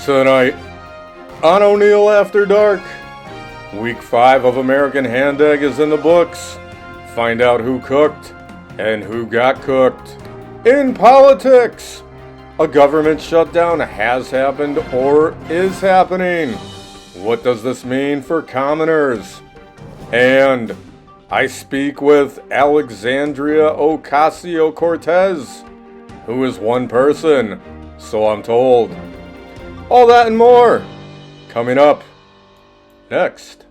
Tonight, on ONEIL After Dark, Week 5 of American Hand Egg is in the books. Find out who cooked and who got cooked. In politics, a government shutdown has happened or is happening. What does this mean for commoners? And I speak with Alexandria Ocasio-Cortez, who is one person, so I'm told. All that and more, coming up next.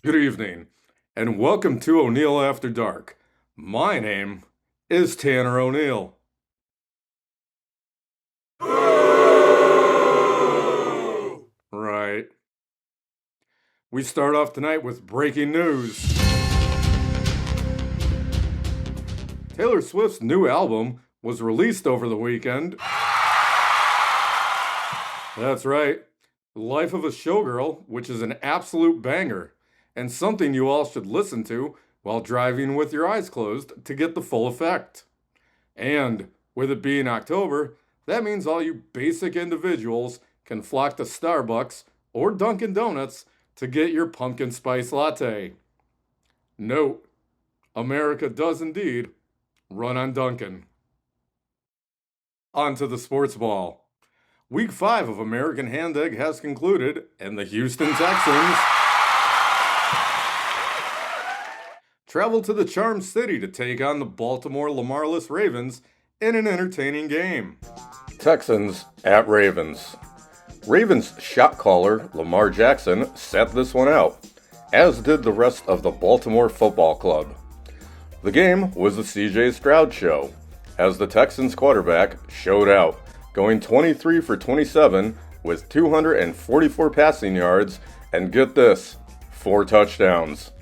Good evening, and welcome to ONEIL After Dark. My name is Tanner O'Neill. Right. We start off tonight with breaking news. Taylor Swift's new album was released over the weekend. That's right. Life of a Showgirl, which is an absolute banger, and something you all should listen to while driving with your eyes closed to get the full effect. And with it being October, that means all you basic individuals can flock to Starbucks or Dunkin' Donuts to get your pumpkin spice latte. Note, America does indeed run on Dunkin'. On to the sports ball. Week 5 of American Hand Egg has concluded, and the Houston Texans travel to the Charm City to take on the Baltimore Lamarless Ravens in an entertaining game. Texans at Ravens. Ravens shot caller Lamar Jackson set this one out, as did the rest of the Baltimore Football Club. The game was the CJ Stroud show, as the Texans quarterback showed out, going 23 for 27 with 244 passing yards and get this, 4 touchdowns.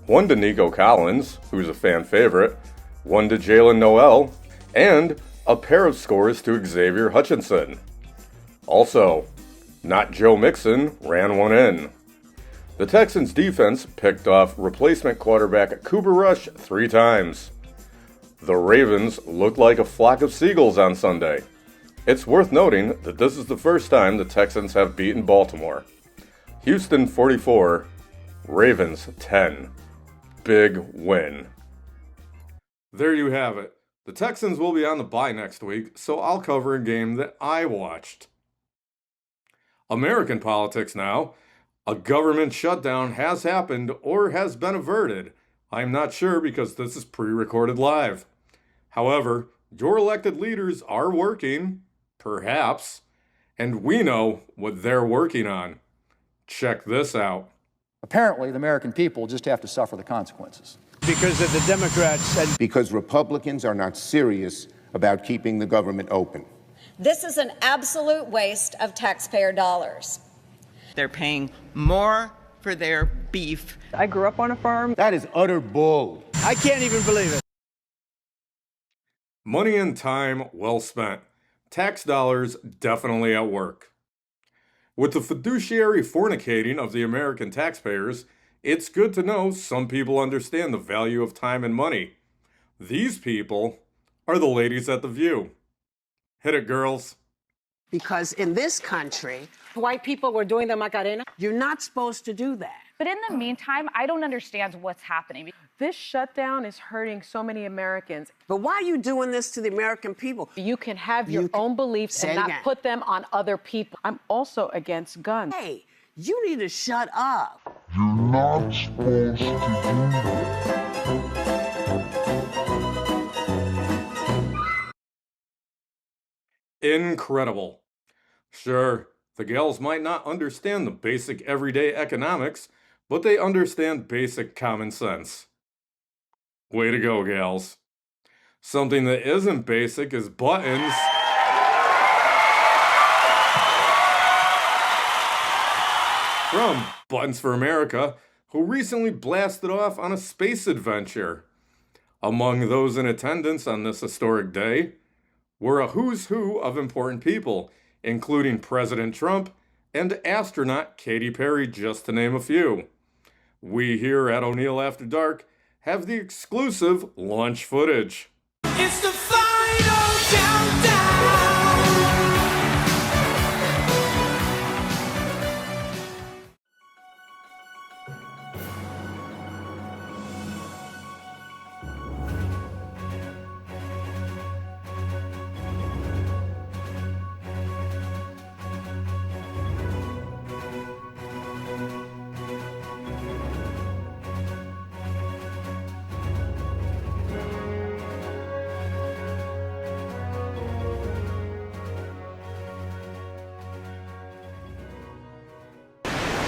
One to Nico Collins, who's a fan favorite, one to Jalen Noel, and a pair of scores to Xavier Hutchinson. Also, not Joe Mixon ran one in. The Texans defense picked off replacement quarterback Cooper Rush 3 times. The Ravens looked like a flock of seagulls on Sunday. It's worth noting that this is the first time the Texans have beaten Baltimore. Houston 44, Ravens 10. Big win. There you have it. The Texans will be on the bye next week, so I'll cover a game that I watched. American politics now. A government shutdown has happened or has been averted. I'm not sure because this is pre-recorded live. However, your elected leaders are working, perhaps, and we know what they're working on. Check this out. Apparently, the American people just have to suffer the consequences. Because of the Democrats and because Republicans are not serious about keeping the government open. This is an absolute waste of taxpayer dollars. They're paying more for their beef. I grew up on a farm. That is utter bull. I can't even believe it. Money and time well spent. Tax dollars definitely at work. With the fiduciary fornicating of the American taxpayers, it's good to know some people understand the value of time and money. These people are the ladies at The View. Hit it, girls. Because in this country, white people were doing the Macarena. you're not supposed to do that. But in the meantime, I don't understand what's happening. This shutdown is hurting so many Americans. But why are you doing this to the American people? You can have your own beliefs and not put them on other people. I'm also against guns. Hey, you need to shut up. You're not supposed to do that. Incredible. Sure, the gals might not understand the basic everyday economics, but they understand basic common sense. Way to go, gals. Something that isn't basic is buttons. From Buttons for America, who recently blasted off on a space adventure. Among those in attendance on this historic day were a who's who of important people, including President Trump and astronaut Katy Perry, just to name a few. We here at ONEIL After Dark have the exclusive launch footage. It's the final countdown.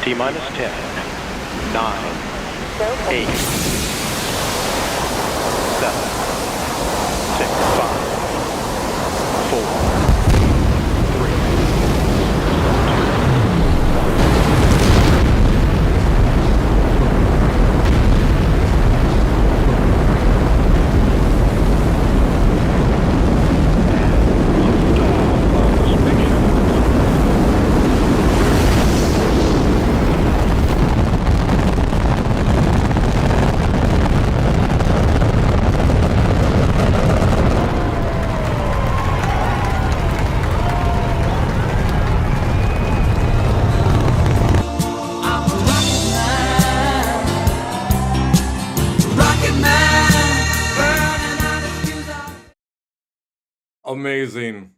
T-minus 10, 9, 8, 7, 6, 5, 4, Amazing.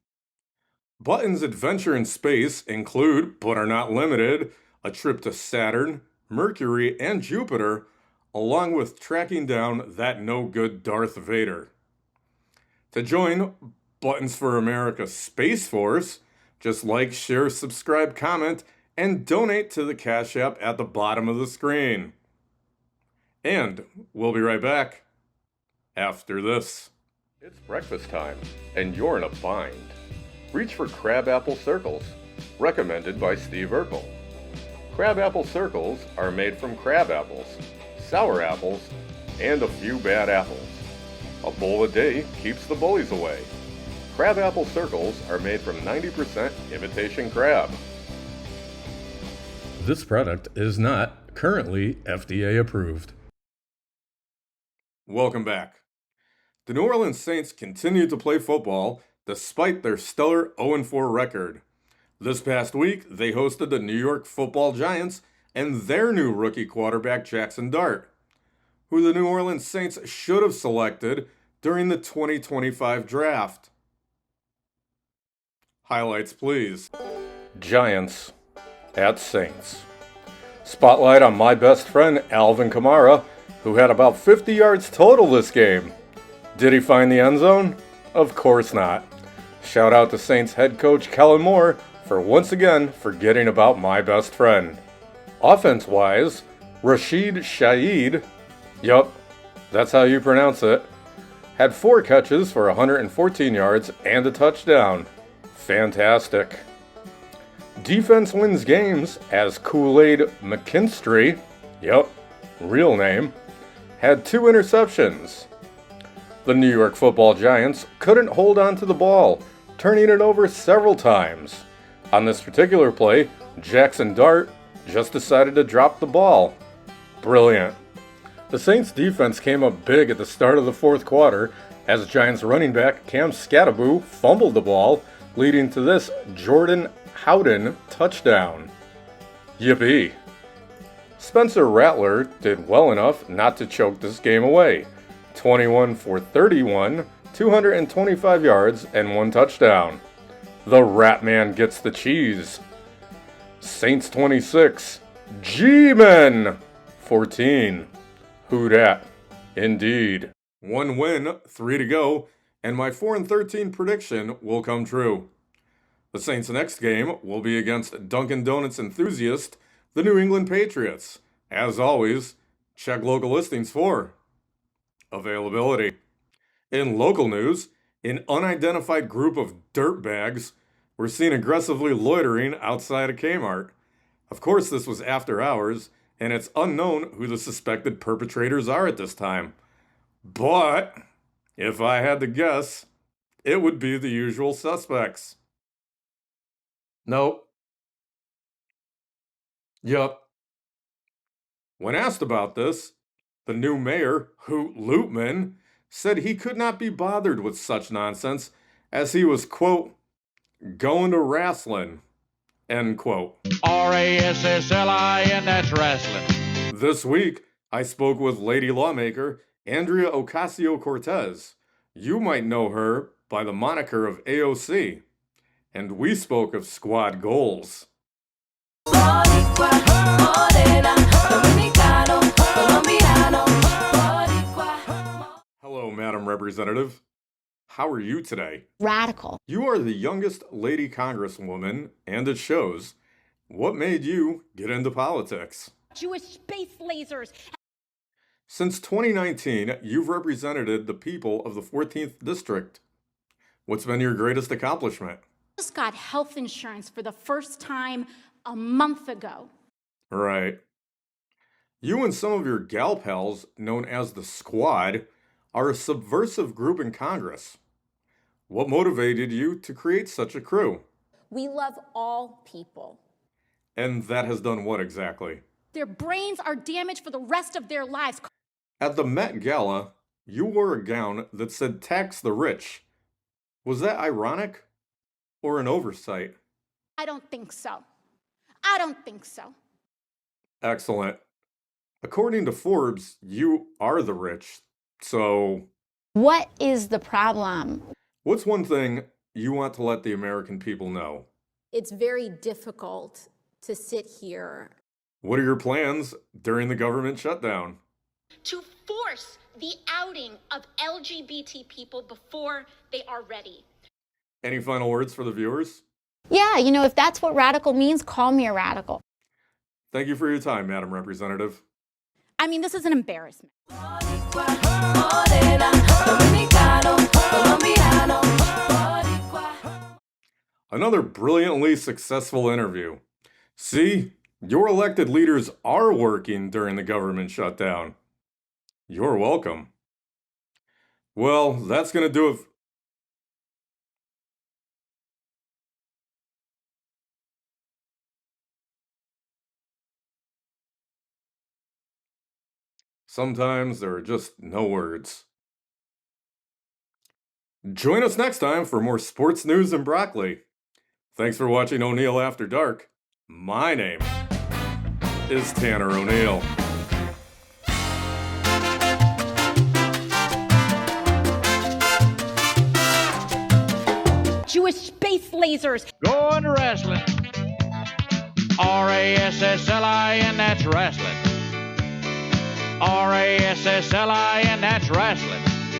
Button's adventure in space include, but are not limited, a trip to Saturn, Mercury, and Jupiter, along with tracking down that no-good Darth Vader. To join Buttons for America Space Force, just like, share, subscribe, comment, and donate to the Cash App at the bottom of the screen. And we'll be right back after this. It's breakfast time, and you're in a bind. Reach for crabapple circles, recommended by Steve Urkel. Crabapple circles are made from crab apples, sour apples, and a few bad apples. A bowl a day keeps the bullies away. Crabapple circles are made from 90% imitation crab. This product is not currently FDA approved. Welcome back. The New Orleans Saints continue to play football despite their stellar 0-4 record. This past week, they hosted the New York Football Giants and their new rookie quarterback Jackson Dart, who the New Orleans Saints should have selected during the 2025 draft. Highlights, please. Giants at Saints. Spotlight on my best friend Alvin Kamara, who had about 50 yards total this game. Did he find the end zone? Of course not. Shout out to Saints head coach Kellen Moore for once again forgetting about my best friend. Offense-wise, Rashid Shaheed, yup, that's how you pronounce it, had 4 catches for 114 yards and a touchdown. Fantastic. Defense wins games as Kool-Aid McKinstry, yup, real name, had 2 interceptions. The New York Football Giants couldn't hold on to the ball, turning it over several times. On this particular play, Jackson Dart just decided to drop the ball. Brilliant. The Saints defense came up big at the start of the fourth quarter as Giants running back Cam Skattebo fumbled the ball, leading to this Jordan Howden touchdown. Yippee. Spencer Rattler did well enough not to choke this game away. 21 for 31, 225 yards, and 1 touchdown. The Rat Man gets the cheese. Saints 26, G-Men 14. Who dat? Indeed. 1 win, 3 to go, and my 4-13 prediction will come true. The Saints' next game will be against Dunkin' Donuts enthusiast, the New England Patriots. As always, check local listings for availability. In local news, an unidentified group of dirtbags were seen aggressively loitering outside a Kmart. Of course, this was after hours, and it's unknown who the suspected perpetrators are at this time. But, if I had to guess, it would be the usual suspects. Nope. Yup. When asked about this, The new mayor, Hoot Loopman, said he could not be bothered with such nonsense as he was, quote, going to wrestling, end quote. R-A-S-S-L-I-N, that's wrestling. This week, I spoke with lady lawmaker Andrea Ocasio-Cortez. You might know her by the moniker of AOC. And we spoke of squad goals. Hello, Madam Representative. How are you today? Radical. You are the youngest lady congresswoman, and it shows. What made you get into politics? Jewish space lasers. Since 2019, you've represented the people of the 14th District. What's been your greatest accomplishment? I just got health insurance for the first time a month ago. Right. You and some of your gal pals, known as the Squad, are a subversive group in Congress. What motivated you to create such a crew? We love all people. And that has done what exactly? Their brains are damaged for the rest of their lives. At the Met Gala, you wore a gown that said tax the rich. Was that ironic or an oversight? I don't think so. I don't think so. Excellent. According to Forbes, you are the rich, so... What is the problem? What's one thing you want to let the American people know? It's very difficult to sit here. What are your plans during the government shutdown? To force the outing of LGBT people before they are ready. Any final words for the viewers? Yeah, if that's what radical means, call me a radical. Thank you for your time, Madam Representative. I mean, this is an embarrassment. Another brilliantly successful interview. See, your elected leaders are working during the government shutdown. You're welcome. Well, that's going to do it. Sometimes there are just no words. Join us next time for more sports news and broccoli. Thanks for watching ONEIL After Dark. My name is Tanner O'Neill. Jewish space lasers. Going to wrestling. R-A-S-S-L-I-N, that's wrestling. R-A-S-S-L-I-N, that's wrestling.